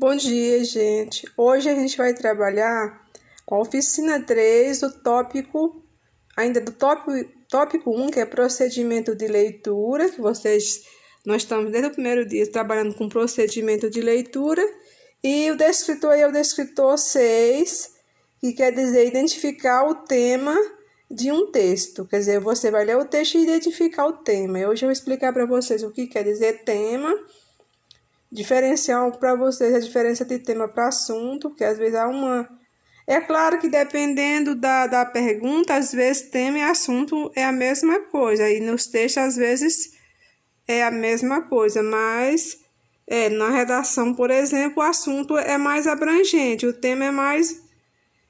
Bom dia, gente. Hoje a gente vai trabalhar com a oficina 3, do tópico 1, que é procedimento de leitura, nós estamos desde o primeiro dia trabalhando com procedimento de leitura, e o descritor é o descritor 6, que quer dizer identificar o tema de um texto. Quer dizer, você vai ler o texto e identificar o tema. Hoje eu vou explicar para vocês o que quer dizer tema, diferenciar para vocês a diferença de tema para assunto, porque às vezes há uma... É claro que dependendo da pergunta, às vezes tema e assunto é a mesma coisa, e nos textos às vezes é a mesma coisa, mas na redação, por exemplo, o assunto é mais abrangente, o tema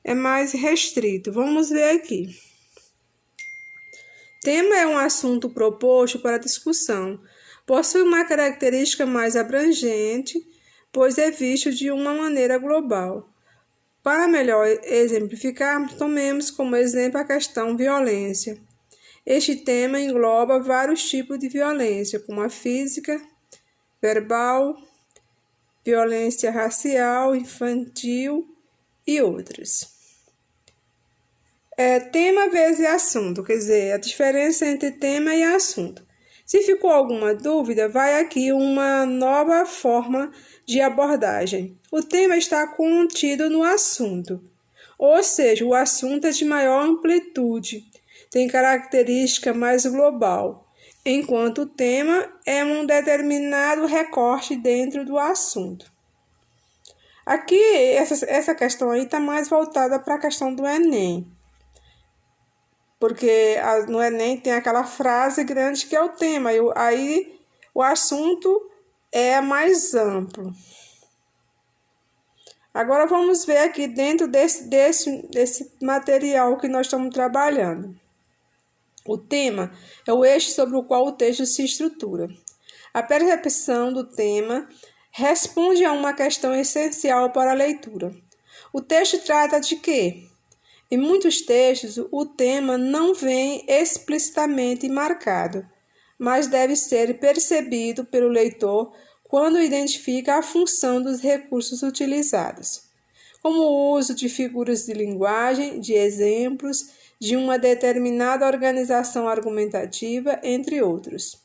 é mais restrito. Vamos ver aqui. Tema é um assunto proposto para discussão. Possui uma característica mais abrangente, pois é visto de uma maneira global. Para melhor exemplificar, tomemos como exemplo a questão violência. Este tema engloba vários tipos de violência, como a física, verbal, violência racial, infantil e outras. Tema vezes assunto, quer dizer, a diferença entre tema e assunto. Se ficou alguma dúvida, vai aqui uma nova forma de abordagem. O tema está contido no assunto, ou seja, o assunto é de maior amplitude, tem característica mais global, enquanto o tema é um determinado recorte dentro do assunto. Aqui, essa questão aí está mais voltada para a questão do Enem, porque no Enem tem aquela frase grande que é o tema, e aí o assunto é mais amplo. Agora vamos ver aqui dentro desse material que nós estamos trabalhando. O tema é o eixo sobre o qual o texto se estrutura. A percepção do tema responde a uma questão essencial para a leitura. O texto trata de quê? Em muitos textos, o tema não vem explicitamente marcado, mas deve ser percebido pelo leitor quando identifica a função dos recursos utilizados, como o uso de figuras de linguagem, de exemplos, de uma determinada organização argumentativa, entre outros.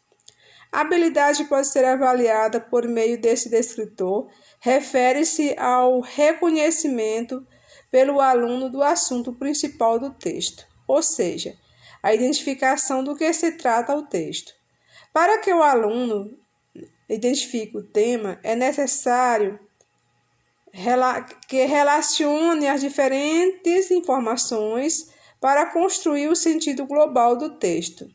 A habilidade pode ser avaliada por meio desse descritor, refere-se ao reconhecimento pelo aluno do assunto principal do texto, ou seja, a identificação do que se trata o texto. Para que o aluno identifique o tema, é necessário que relacione as diferentes informações para construir o sentido global do texto.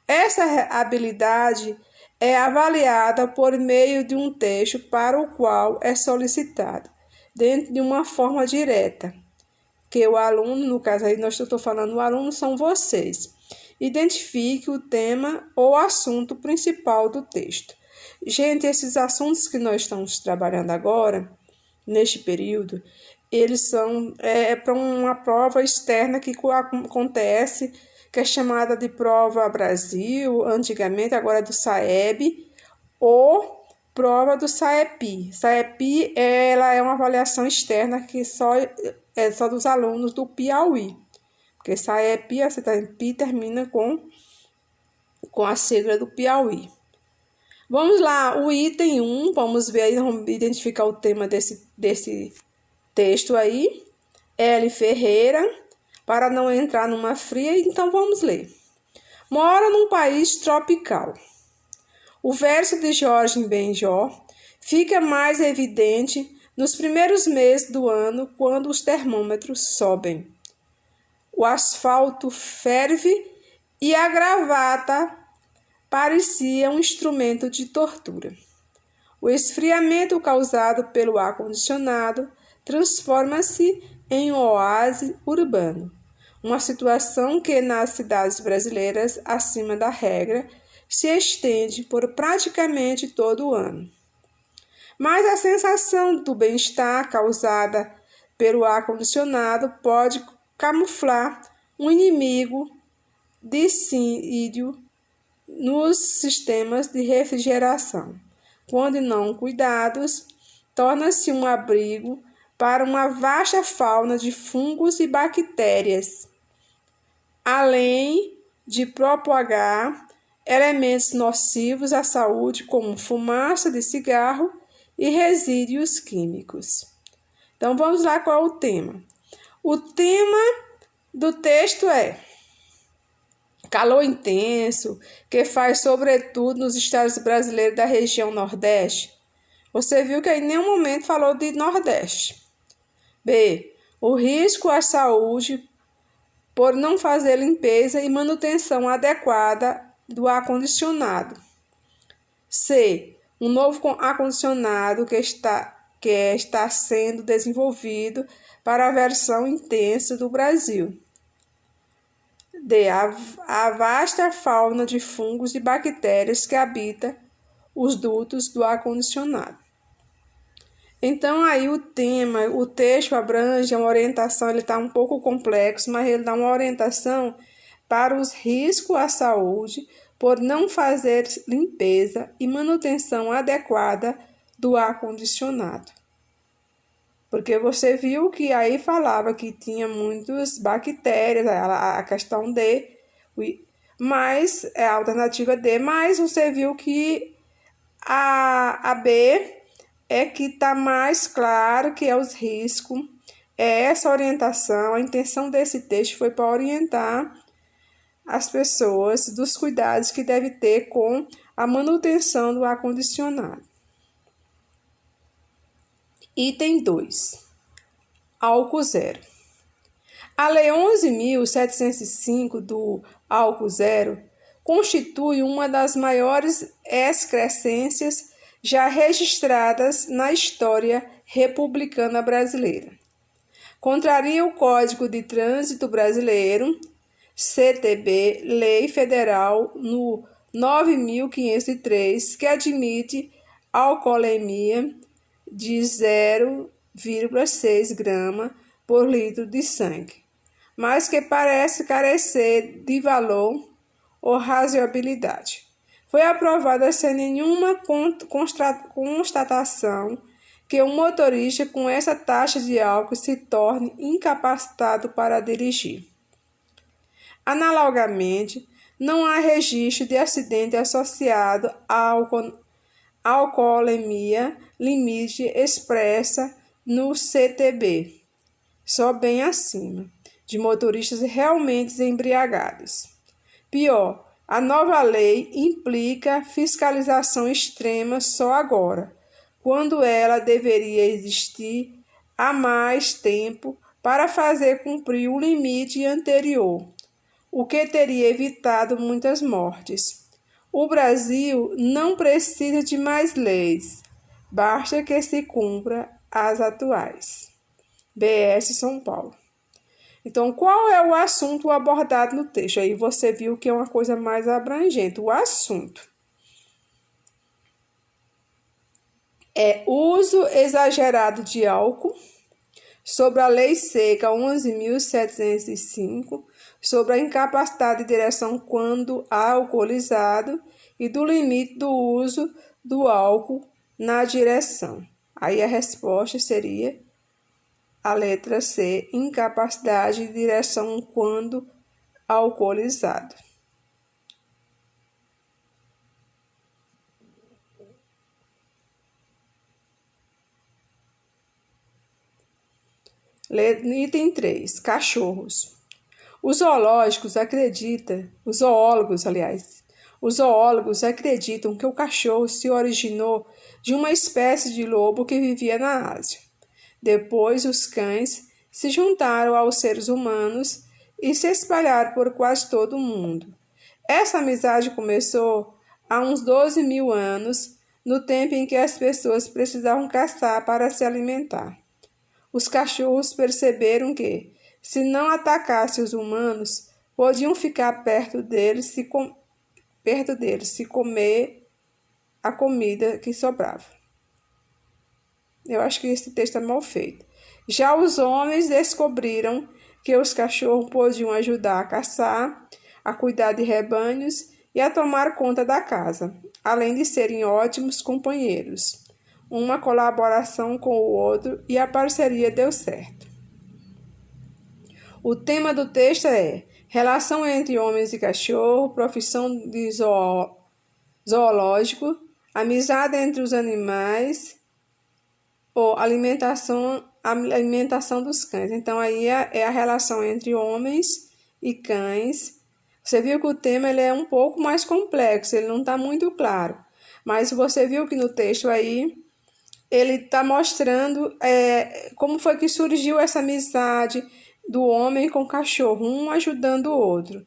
Essa habilidade é avaliada por meio de um texto para o qual é solicitado, dentro de uma forma direta, que o aluno, no caso aí nós estou falando o aluno, são vocês, identifique o tema ou assunto principal do texto. Gente, esses assuntos que nós estamos trabalhando agora, neste período, eles são para uma prova externa que acontece, que é chamada de Prova Brasil, antigamente, agora é do SAEB, ou prova do SAEPI. SAEPI ela é uma avaliação externa que é só dos alunos do Piauí, porque SAEPI, você tá em PI, termina com a sigla do Piauí. Vamos lá, o item 1, vamos ver aí, vamos identificar o tema desse texto aí, L. Ferreira, para não entrar numa fria, então vamos ler. Mora num país tropical. O verso de Jorge Benjor fica mais evidente nos primeiros meses do ano, quando os termômetros sobem. O asfalto ferve e a gravata parecia um instrumento de tortura. O esfriamento causado pelo ar-condicionado transforma-se em um oásis urbano, uma situação que nas cidades brasileiras, acima da regra, se estende por praticamente todo o ano. Mas a sensação do bem-estar causada pelo ar-condicionado pode camuflar um inimigo dissídio nos sistemas de refrigeração, quando não cuidados, torna-se um abrigo para uma vasta fauna de fungos e bactérias, além de propagar elementos nocivos à saúde, como fumaça de cigarro e resíduos químicos. Então, vamos lá, qual é o tema? O tema do texto é calor intenso, que faz sobretudo nos estados brasileiros da região Nordeste. Você viu que em nenhum momento falou de Nordeste. B. O risco à saúde por não fazer limpeza e manutenção adequada do ar-condicionado. C. Um novo ar-condicionado que está sendo desenvolvido para a versão intensa do Brasil. D. A vasta fauna de fungos e bactérias que habita os dutos do ar-condicionado. Então, aí o texto abrange uma orientação, ele está um pouco complexo, mas ele dá uma orientação para os riscos à saúde por não fazer limpeza e manutenção adequada do ar-condicionado. Porque você viu que aí falava que tinha muitas bactérias, a questão D, mas é a alternativa D, mas você viu que a B é que está mais claro que é os riscos, é essa orientação, a intenção desse texto foi para orientar as pessoas dos cuidados que deve ter com a manutenção do ar-condicionado. Item 2. Álcool zero. A Lei 11.705 do álcool zero constitui uma das maiores excrescências já registradas na história republicana brasileira. Contraria o Código de Trânsito Brasileiro, CTB, Lei Federal no 9.503, que admite alcoolemia de 0,6 grama por litro de sangue, mas que parece carecer de valor ou razoabilidade. Foi aprovada sem nenhuma constatação que um motorista com essa taxa de álcool se torne incapacitado para dirigir. Analogamente, não há registro de acidente associado à alcoolemia limite expressa no CTB, só bem acima, de motoristas realmente embriagados. Pior, a nova lei implica fiscalização extrema só agora, quando ela deveria existir há mais tempo para fazer cumprir o limite anterior, o que teria evitado muitas mortes. O Brasil não precisa de mais leis, basta que se cumpra as atuais. BS São Paulo. Então, qual é o assunto abordado no texto? Aí você viu que é uma coisa mais abrangente. O assunto é uso exagerado de álcool, sobre a Lei Seca 11.705, sobre a incapacidade de direção quando alcoolizado e do limite do uso do álcool na direção. Aí a resposta seria a letra C, incapacidade de direção quando alcoolizado. Item 3, cachorros. Os zoólogos acreditam que o cachorro se originou de uma espécie de lobo que vivia na Ásia. Depois, os cães se juntaram aos seres humanos e se espalharam por quase todo o mundo. Essa amizade começou há uns 12.000 anos, no tempo em que as pessoas precisavam caçar para se alimentar. Os cachorros perceberam que, se não atacassem os humanos, podiam ficar perto deles se comer a comida que sobrava. Eu acho que esse texto é mal feito. Já os homens descobriram que os cachorros podiam ajudar a caçar, a cuidar de rebanhos e a tomar conta da casa, além de serem ótimos companheiros. uma colaboração com o outro e a parceria deu certo. O tema do texto é relação entre homens e cachorro, profissão de zoológico, amizade entre os animais ou alimentação dos cães. Então, aí é a relação entre homens e cães. Você viu que o tema ele é um pouco mais complexo, ele não está muito claro. Mas você viu que no texto aí, ele está mostrando como foi que surgiu essa amizade do homem com o cachorro, um ajudando o outro.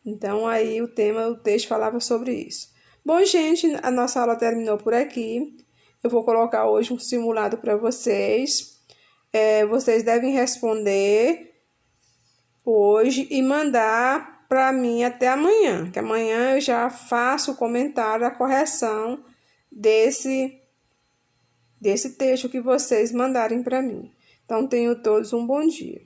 Então, aí o texto falava sobre isso. Bom, gente, a nossa aula terminou por aqui. Eu vou colocar hoje um simulado para vocês. Vocês devem responder hoje e mandar para mim até amanhã, que amanhã eu já faço o comentário, a correção desse texto que vocês mandarem para mim. Então, tenham todos um bom dia.